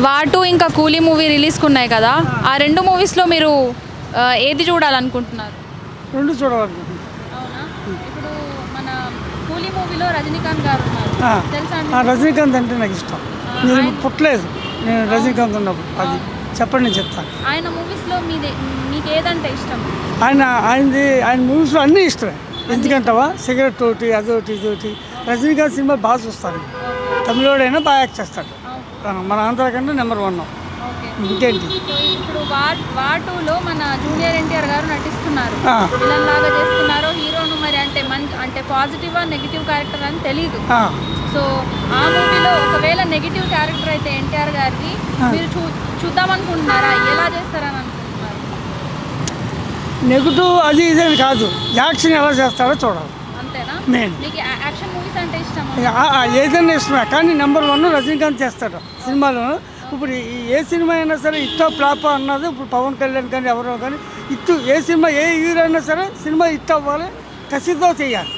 War 2 ఇంకా కూలీ movie రిలీజ్కి ఉన్నాయి కదా, ఆ రెండు మూవీస్లో మీరు ఏది చూడాలనుకుంటున్నారు? రెండు చూడాలనుకుంటున్నాను. అవునా? ఇప్పుడు మన కూలీ మూవీలో రజనీకాంత్ గారు ఉన్నారు, తెలుసా అండి? రజనీకాంత్ అంటే నాకు ఇష్టం. నేను పుట్టలేదు నేను రజనీకాంత్ ఉన్నప్పుడు. అది చెప్పండి, నేను చెప్తాను. ఆయన మూవీస్లో మీకు ఏదంటే ఇష్టం? ఆయన మూవీస్లో అన్నీ ఇష్టమే. ఎందుకంటావా, సిగరెట్ ఒకటి, అదొకటి, ఇదొకటి. రజనీకాంత్ సినిమా బాగా చూస్తాను. తమిళోడైనా బాగా యాక్ట్ చేస్తాడు. మన ఆంధ్ర కంటే నెంబర్ 1. ఇంకేంటి? ఇప్పుడు వార్ 2లో మన జూనియర్ ఎన్టీఆర్ గారు నటిస్తున్నారు. విలన్ లాగా చేస్తున్నారు. హీరోను మరి అంటే పాజిటివా నెగిటివ్ క్యారెక్టర్ అని తెలీదు. సో ఆ మూవీలో ఒకవేళ నెగిటివ్ క్యారెక్టర్ అయితే ఎన్టీఆర్ గారిది మీరు చూద్దామనుకుంటున్నారా? ఎలా చేస్తారని అనుకుంటున్నారు? నెగిటివ్ అది ఇదని కాదు, యాక్షన్ ఎలా చేస్తారో చూడాలి. అంతేనా? మెయిన్ మీకు యాక్షన్ మూవీస్ అంటే ఇష్టం? ఏదైనా ఇష్టమే, కానీ నెంబర్ 1 రజనీకాంత్ చేస్తాడు సినిమాలో. ఇప్పుడు ఏ సినిమా అయినా సరే ఇట్టో ఫ్లాప్ అన్నది ఇప్పుడు పవన్ కళ్యాణ్ కానీ ఎవరో కానీ ఏ సినిమా ఏ హీరో అయినా సరే సినిమా హిట్ అవ్వాలి, కసితో చేయాలి.